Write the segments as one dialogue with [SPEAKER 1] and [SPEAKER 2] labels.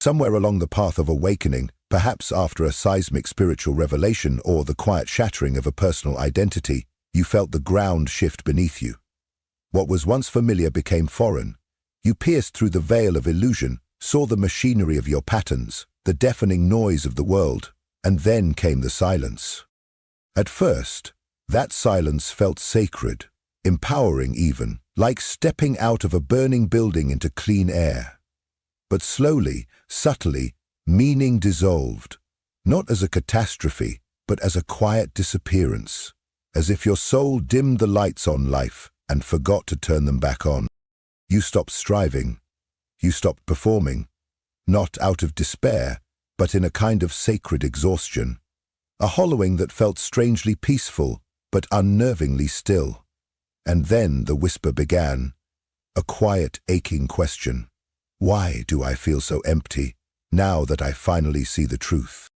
[SPEAKER 1] Somewhere along the path of awakening, perhaps after a seismic spiritual revelation or the quiet shattering of a personal identity, you felt the ground shift beneath you. What was once familiar became foreign. You pierced through the veil of illusion, saw the machinery of your patterns, the deafening noise of the world, and then came the silence. At first, that silence felt sacred, empowering even, like stepping out of a burning building into clean air. But slowly, subtly, meaning dissolved, not as a catastrophe, but as a quiet disappearance, as if your soul dimmed the lights on life and forgot to turn them back on. You stopped striving. You stopped performing, not out of despair, but in a kind of sacred exhaustion, a hollowing that felt strangely peaceful, but unnervingly still. And then the whisper began, a quiet, aching question. Why do I feel so empty, now that I finally see the truth?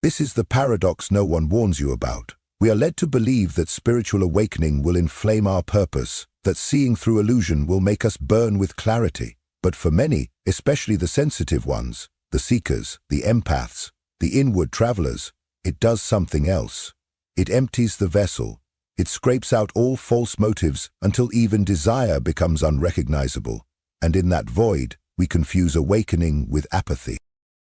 [SPEAKER 1] This is the paradox no one warns you about. We are led to believe that spiritual awakening will inflame our purpose, that seeing through illusion will make us burn with clarity. But for many, especially the sensitive ones, the seekers, the empaths, the inward travelers, it does something else. It empties the vessel. It scrapes out all false motives until even desire becomes unrecognizable. And in that void, we confuse awakening with apathy.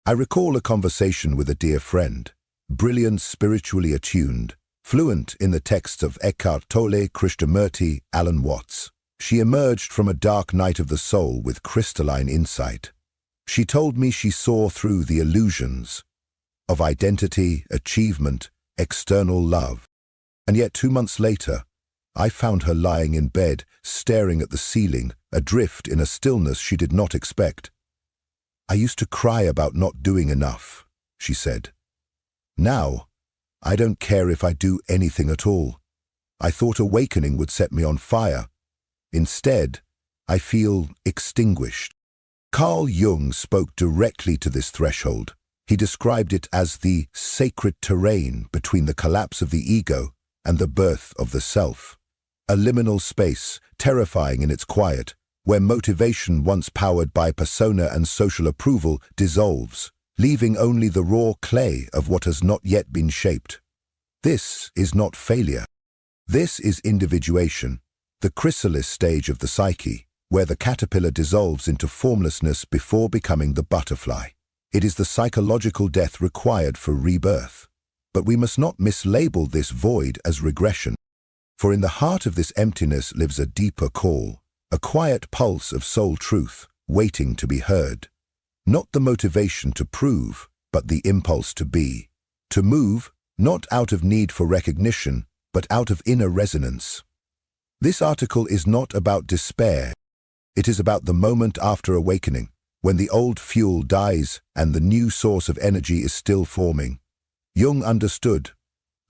[SPEAKER 1] I recall a conversation with a dear friend, brilliant, spiritually attuned, fluent in the texts of Eckhart Tolle, Krishnamurti, Alan Watts. She emerged from a dark night of the soul with crystalline insight. She told me she saw through the illusions of identity, achievement, external love. And yet 2 months later, I found her lying in bed, staring at the ceiling, adrift in a stillness she did not expect. I used to cry about not doing enough, she said. Now, I don't care if I do anything at all. I thought awakening would set me on fire. Instead, I feel extinguished. Carl Jung spoke directly to this threshold. He described it as the sacred terrain between the collapse of the ego and the birth of the self. A liminal space, terrifying in its quiet, where motivation once powered by persona and social approval dissolves, leaving only the raw clay of what has not yet been shaped. This is not failure. This is individuation, the chrysalis stage of the psyche, where the caterpillar dissolves into formlessness before becoming the butterfly. It is the psychological death required for rebirth. But we must not mislabel this void as regression. For in the heart of this emptiness lives a deeper call, a quiet pulse of soul truth, waiting to be heard. Not the motivation to prove, but the impulse to be. To move, not out of need for recognition, but out of inner resonance. This article is not about despair. It is about the moment after awakening, when the old fuel dies and the new source of energy is still forming. Jung understood,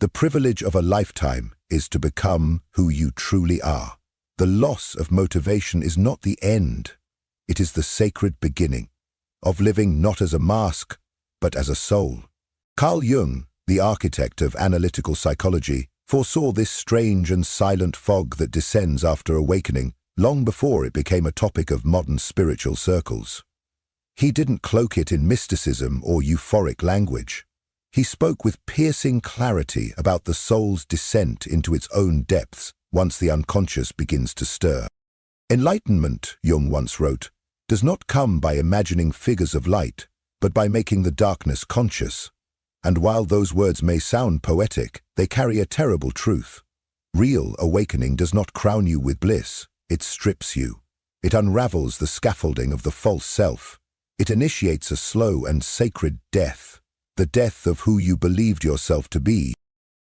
[SPEAKER 1] the privilege of a lifetime is to become who you truly are. The loss of motivation is not the end. It is the sacred beginning of living not as a mask, but as a soul. Carl Jung, the architect of analytical psychology, foresaw this strange and silent fog that descends after awakening long before it became a topic of modern spiritual circles. He didn't cloak it in mysticism or euphoric language. He spoke with piercing clarity about the soul's descent into its own depths once the unconscious begins to stir. Enlightenment, Jung once wrote, does not come by imagining figures of light, but by making the darkness conscious. And while those words may sound poetic, they carry a terrible truth. Real awakening does not crown you with bliss. It strips you. It unravels the scaffolding of the false self. It initiates a slow and sacred death, the death of who you believed yourself to be.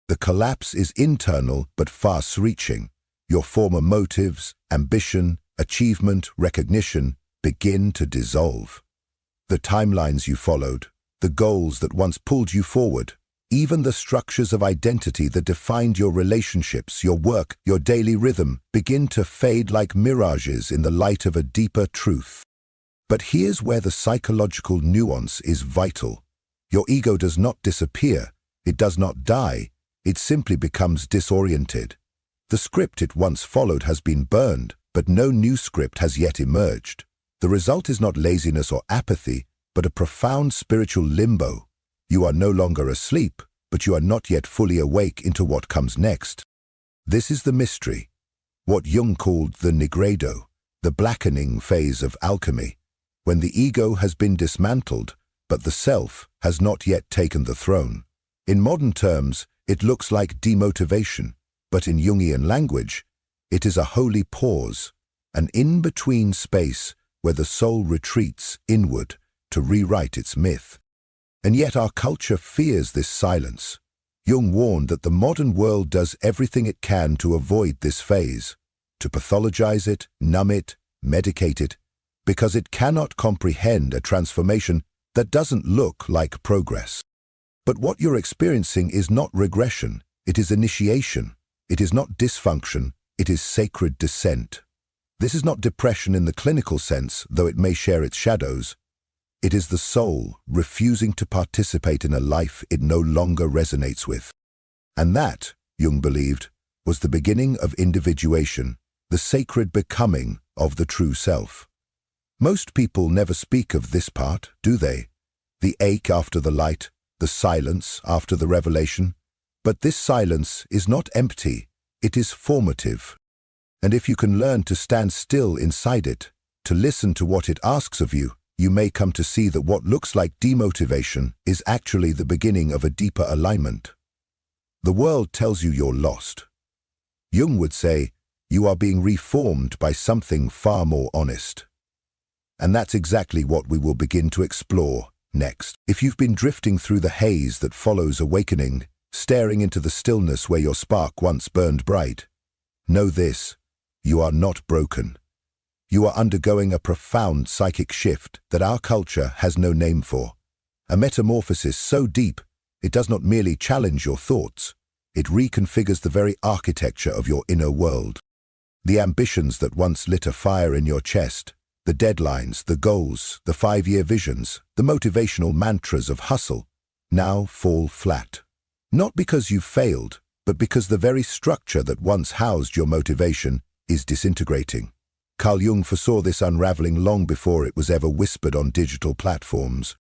[SPEAKER 1] The collapse is internal but far-reaching. Your former motives, ambition, achievement, recognition begin to dissolve. The timelines you followed, the goals that once pulled you forward, even the structures of identity that defined your relationships, your work, your daily rhythm, begin to fade like mirages in the light of a deeper truth. But here's where the psychological nuance is vital. Your ego does not disappear, it does not die, it simply becomes disoriented. The script it once followed has been burned, but no new script has yet emerged. The result is not laziness or apathy, but a profound spiritual limbo. You are no longer asleep, but you are not yet fully awake into what comes next. This is the mystery, what Jung called the nigredo, the blackening phase of alchemy, when the ego has been dismantled, but the self has not yet taken the throne. In modern terms, it looks like demotivation, but in Jungian language, it is a holy pause, an in-between space where the soul retreats inward to rewrite its myth. And yet our culture fears this silence. Jung warned that the modern world does everything it can to avoid this phase, to pathologize it, numb it, medicate it, because it cannot comprehend a transformation that doesn't look like progress. But what you're experiencing is not regression, it is initiation. It is not dysfunction, it is sacred descent. This is not depression in the clinical sense, though it may share its shadows. It is the soul refusing to participate in a life it no longer resonates with. And that, Jung believed, was the beginning of individuation, the sacred becoming of the true self. Most people never speak of this part, do they? The ache after the light, the silence after the revelation. But this silence is not empty, it is formative. And if you can learn to stand still inside it, to listen to what it asks of you, you may come to see that what looks like demotivation is actually the beginning of a deeper alignment. The world tells you you're lost. Jung would say, you are being reformed by something far more honest. And that's exactly what we will begin to explore next. If you've been drifting through the haze that follows awakening, staring into the stillness where your spark once burned bright, know this, you are not broken. You are undergoing a profound psychic shift that our culture has no name for. A metamorphosis so deep, it does not merely challenge your thoughts, it reconfigures the very architecture of your inner world. The ambitions that once lit a fire in your chest, the deadlines, the goals, the 5-year visions, the motivational mantras of hustle, now fall flat. Not because you've failed, but because the very structure that once housed your motivation is disintegrating. Carl Jung foresaw this unraveling long before it was ever whispered on digital platforms.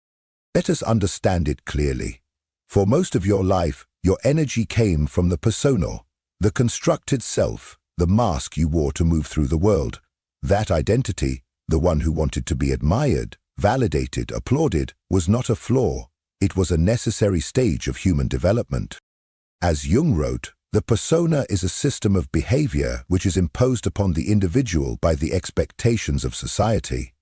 [SPEAKER 1] Let us understand it clearly. For most of your life, your energy came from the persona, the constructed self, the mask you wore to move through the world. That identity, the one who wanted to be admired, validated, applauded, was not a flaw. It was a necessary stage of human development. As Jung wrote, the persona is a system of behavior which is imposed upon the individual by the expectations of society.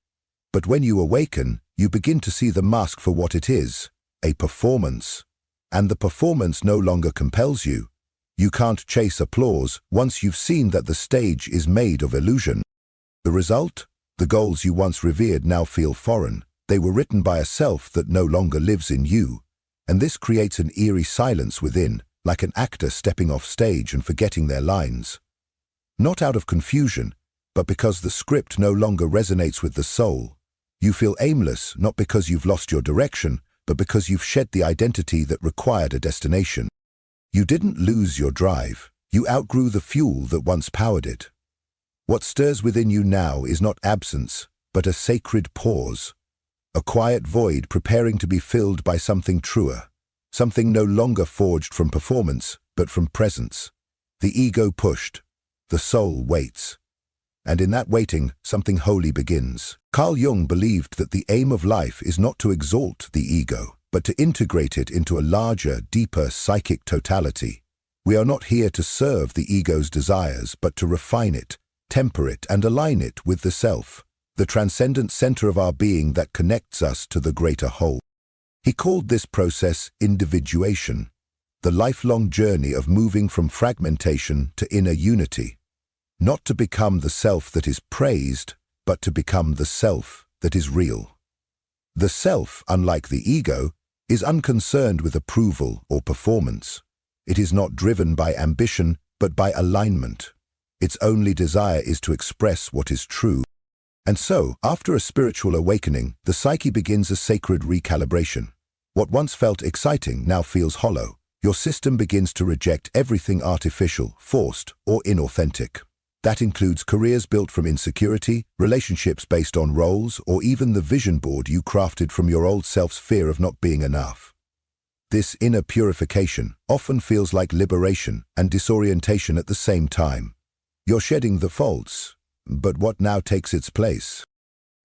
[SPEAKER 1] But when you awaken, you begin to see the mask for what it is, a performance. And the performance no longer compels you. You can't chase applause once you've seen that the stage is made of illusion. The result? The goals you once revered now feel foreign. They were written by a self that no longer lives in you. And this creates an eerie silence within, like an actor stepping off stage and forgetting their lines. Not out of confusion, but because the script no longer resonates with the soul. You feel aimless, not because you've lost your direction, but because you've shed the identity that required a destination. You didn't lose your drive. You outgrew the fuel that once powered it. What stirs within you now is not absence, but a sacred pause. A quiet void preparing to be filled by something truer. Something no longer forged from performance, but from presence. The ego pushed. The soul waits. And in that waiting, something holy begins. Carl Jung believed that the aim of life is not to exalt the ego, but to integrate it into a larger, deeper psychic totality. We are not here to serve the ego's desires, but to refine it, temper it, and align it with the self, the transcendent center of our being that connects us to the greater whole. He called this process individuation, the lifelong journey of moving from fragmentation to inner unity, not to become the self that is praised, but to become the self that is real. The self, unlike the ego, is unconcerned with approval or performance. It is not driven by ambition, but by alignment. Its only desire is to express what is true. And so, after a spiritual awakening, the psyche begins a sacred recalibration. What once felt exciting now feels hollow. Your system begins to reject everything artificial, forced, or inauthentic. That includes careers built from insecurity, relationships based on roles, or even the vision board you crafted from your old self's fear of not being enough. This inner purification often feels like liberation and disorientation at the same time. You're shedding the faults, but what now takes its place?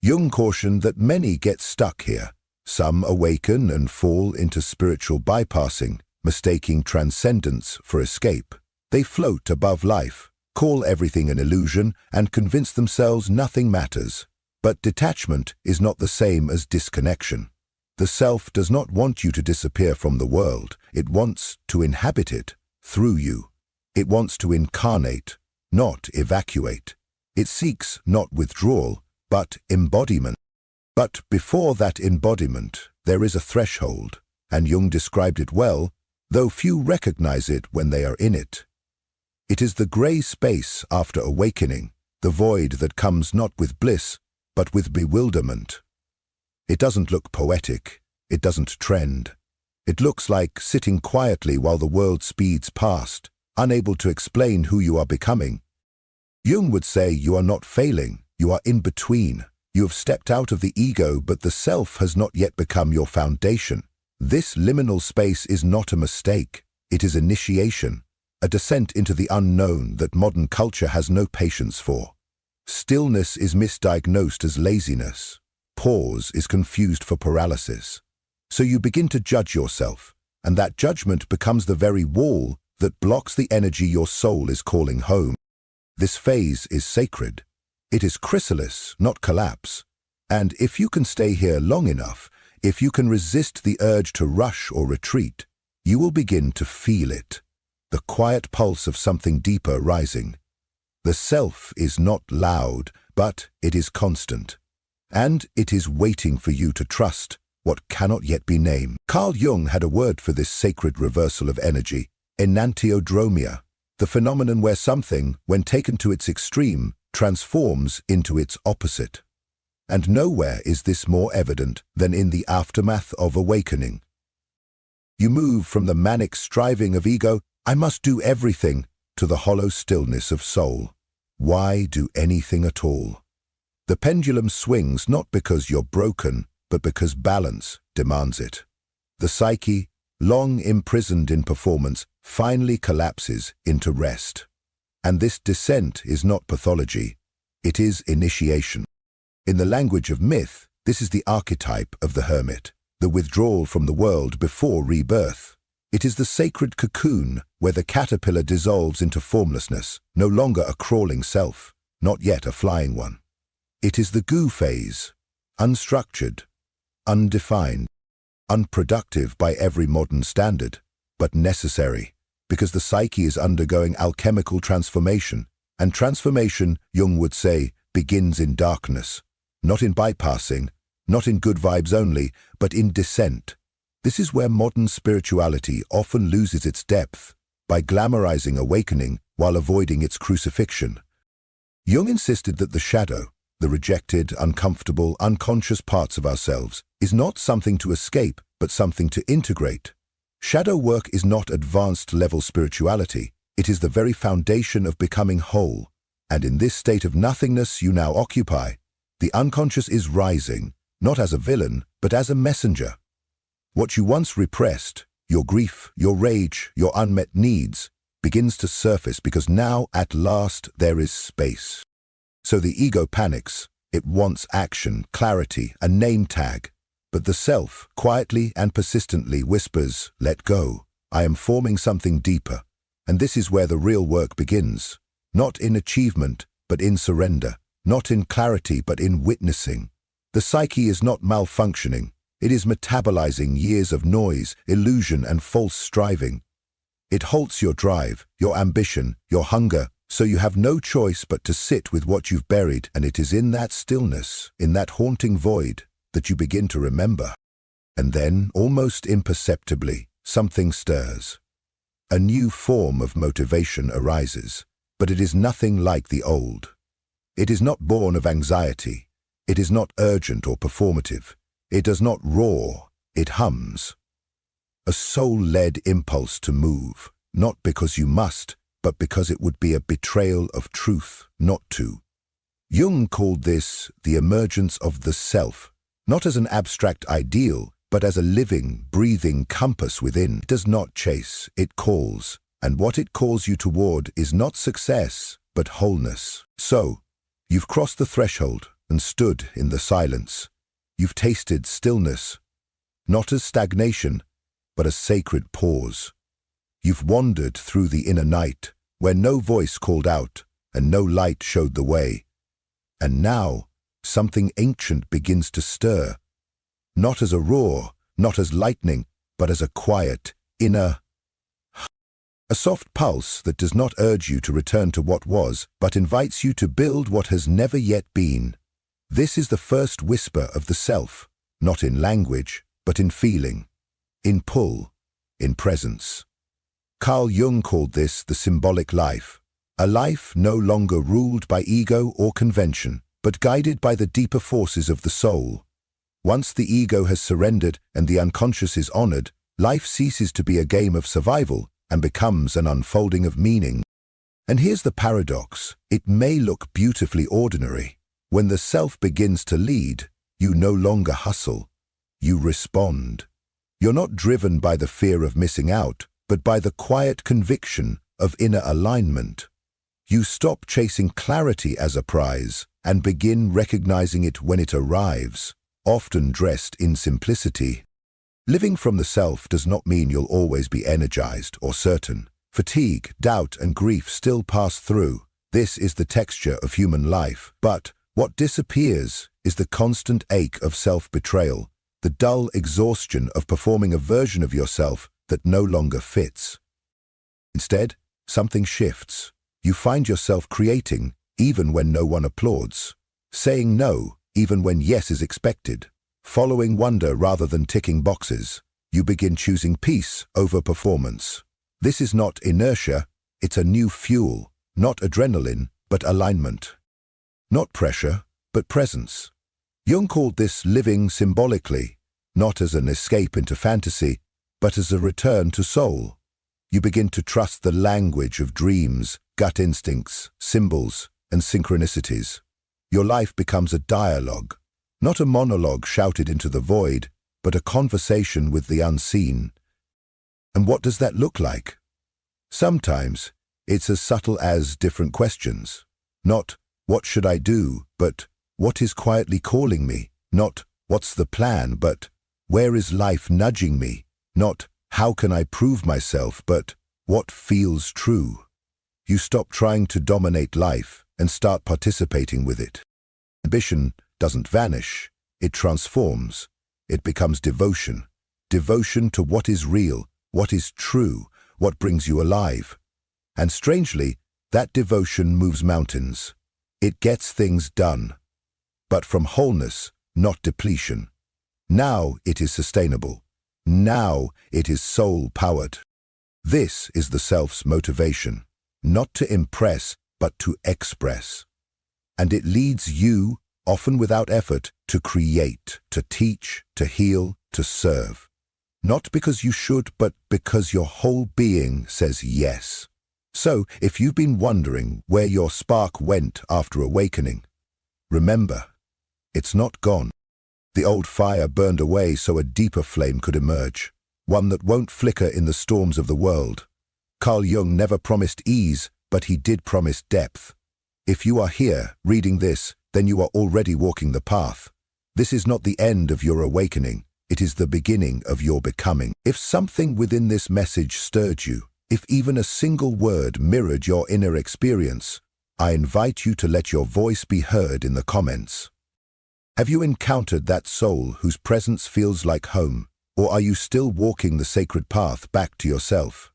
[SPEAKER 1] Jung cautioned that many get stuck here. Some awaken and fall into spiritual bypassing, mistaking transcendence for escape. They float above life, call everything an illusion, and convince themselves nothing matters. But detachment is not the same as disconnection. The self does not want you to disappear from the world. It wants to inhabit it through you. It wants to incarnate, not evacuate. It seeks not withdrawal, but embodiment. But before that embodiment, there is a threshold, and Jung described it well, though few recognize it when they are in it. It is the grey space after awakening, the void that comes not with bliss, but with bewilderment. It doesn't look poetic. It doesn't trend. It looks like sitting quietly while the world speeds past, unable to explain who you are becoming. Jung would say you are not failing, you are in between. You have stepped out of the ego, but the self has not yet become your foundation. This liminal space is not a mistake. It is initiation, a descent into the unknown that modern culture has no patience for. Stillness is misdiagnosed as laziness. Pause is confused for paralysis. So you begin to judge yourself, and that judgment becomes the very wall that blocks the energy your soul is calling home. This phase is sacred. It is chrysalis, not collapse. And if you can stay here long enough, if you can resist the urge to rush or retreat, you will begin to feel it, the quiet pulse of something deeper rising. The self is not loud, but it is constant. And it is waiting for you to trust what cannot yet be named. Carl Jung had a word for this sacred reversal of energy, enantiodromia, the phenomenon where something, when taken to its extreme, transforms into its opposite. And nowhere is this more evident than in the aftermath of awakening. You move from the manic striving of ego, I must do everything, to the hollow stillness of soul. Why do anything at all? The pendulum swings not because you're broken, but because balance demands it. The psyche, long imprisoned in performance, finally collapses into rest. And this descent is not pathology, it is initiation. In the language of myth, this is the archetype of the hermit, the withdrawal from the world before rebirth. It is the sacred cocoon where the caterpillar dissolves into formlessness, no longer a crawling self, not yet a flying one. It is the goo phase, unstructured, undefined, unproductive by every modern standard, but necessary, because the psyche is undergoing alchemical transformation, and transformation, Jung would say, begins in darkness, not in bypassing, not in good vibes only, but in descent. This is where modern spirituality often loses its depth, by glamorizing awakening while avoiding its crucifixion. Jung insisted that the shadow, the rejected, uncomfortable, unconscious parts of ourselves, is not something to escape, but something to integrate. Shadow work is not advanced-level spirituality. It is the very foundation of becoming whole. And in this state of nothingness you now occupy, the unconscious is rising, not as a villain, but as a messenger. What you once repressed, your grief, your rage, your unmet needs, begins to surface because now, at last, there is space. So the ego panics. It wants action, clarity, a name tag. But the self, quietly and persistently, whispers, let go. I am forming something deeper. And this is where the real work begins. Not in achievement, but in surrender. Not in clarity, but in witnessing. The psyche is not malfunctioning. It is metabolizing years of noise, illusion, and false striving. It halts your drive, your ambition, your hunger, so you have no choice but to sit with what you've buried, and it is in that stillness, in that haunting void, that you begin to remember. And then, almost imperceptibly, something stirs. A new form of motivation arises, but it is nothing like the old. It is not born of anxiety. It is not urgent or performative. It does not roar, it hums. A soul-led impulse to move, not because you must, but because it would be a betrayal of truth not to. Jung called this the emergence of the self, not as an abstract ideal, but as a living, breathing compass within. It does not chase, it calls, and what it calls you toward is not success, but wholeness. So, you've crossed the threshold and stood in the silence. You've tasted stillness, not as stagnation, but as sacred pause. You've wandered through the inner night, where no voice called out and no light showed the way. And now, something ancient begins to stir, not as a roar, not as lightning, but as a quiet, inner, a soft pulse that does not urge you to return to what was, but invites you to build what has never yet been. This is the first whisper of the self, not in language, but in feeling, in pull, in presence. Carl Jung called this the symbolic life, a life no longer ruled by ego or convention, but guided by the deeper forces of the soul. Once the ego has surrendered and the unconscious is honored, life ceases to be a game of survival and becomes an unfolding of meaning. And here's the paradox. It may look beautifully ordinary. When the self begins to lead, you no longer hustle. You respond. You're not driven by the fear of missing out, but by the quiet conviction of inner alignment. You stop chasing clarity as a prize and begin recognizing it when it arrives, often dressed in simplicity. Living from the self does not mean you'll always be energized or certain. Fatigue, doubt, and grief still pass through. This is the texture of human life. But what disappears is the constant ache of self-betrayal, the dull exhaustion of performing a version of yourself that no longer fits. Instead, something shifts. You find yourself creating even when no one applauds, saying no even when yes is expected, following wonder rather than ticking boxes. You begin choosing peace over performance. This is not inertia, it's a new fuel, not adrenaline, but alignment. Not pressure, but presence. Jung called this living symbolically, not as an escape into fantasy, but as a return to soul. You begin to trust the language of dreams, gut instincts, symbols, and synchronicities. Your life becomes a dialogue, not a monologue shouted into the void, but a conversation with the unseen. And what does that look like? Sometimes it's as subtle as different questions. Not, what should I do, but what is quietly calling me? Not, what's the plan, but where is life nudging me? Not, how can I prove myself, but what feels true? You stop trying to dominate life and start participating with it. Ambition doesn't vanish, it transforms. It becomes devotion. Devotion to what is real, what is true, what brings you alive. And strangely, that devotion moves mountains. It gets things done. But from wholeness, not depletion. Now it is sustainable. Now it is soul-powered. This is the self's motivation, not to impress, but to express. And it leads you, often without effort, to create, to teach, to heal, to serve. Not because you should, but because your whole being says yes. So, if you've been wondering where your spark went after awakening, remember, it's not gone. The old fire burned away so a deeper flame could emerge, one that won't flicker in the storms of the world. Carl Jung never promised ease, but he did promise depth. If you are here, reading this, then you are already walking the path. This is not the end of your awakening, it is the beginning of your becoming. If something within this message stirred you, if even a single word mirrored your inner experience, I invite you to let your voice be heard in the comments. Have you encountered that soul whose presence feels like home, or are you still walking the sacred path back to yourself?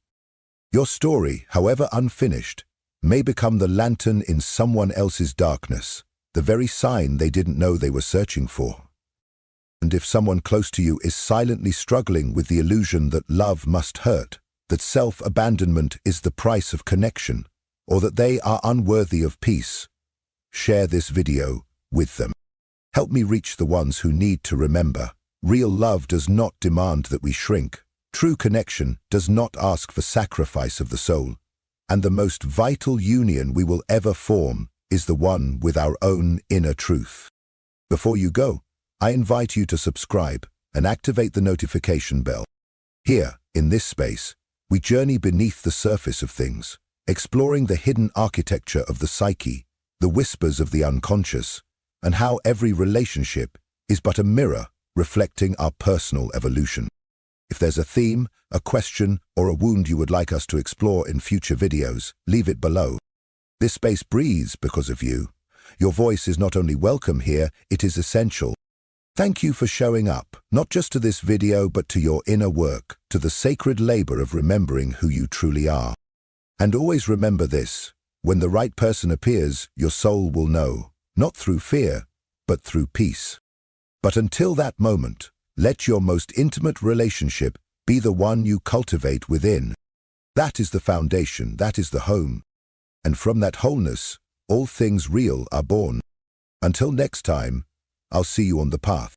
[SPEAKER 1] Your story, however unfinished, may become the lantern in someone else's darkness, the very sign they didn't know they were searching for. And if someone close to you is silently struggling with the illusion that love must hurt, that self-abandonment is the price of connection, or that they are unworthy of peace, share this video with them. Help me reach the ones who need to remember. Real love does not demand that we shrink. True connection does not ask for sacrifice of the soul. And the most vital union we will ever form is the one with our own inner truth. Before you go, I invite you to subscribe and activate the notification bell. Here, in this space, we journey beneath the surface of things, exploring the hidden architecture of the psyche, the whispers of the unconscious, and how every relationship is but a mirror reflecting our personal evolution. If there's a theme, a question, or a wound you would like us to explore in future videos, leave it below. This space breathes because of you. Your voice is not only welcome here, it is essential. Thank you for showing up, not just to this video, but to your inner work, to the sacred labor of remembering who you truly are. And always remember this: when the right person appears, your soul will know, not through fear, but through peace. But until that moment, let your most intimate relationship be the one you cultivate within. That is the foundation, that is the home. And from that wholeness, all things real are born. Until next time, I'll see you on the path.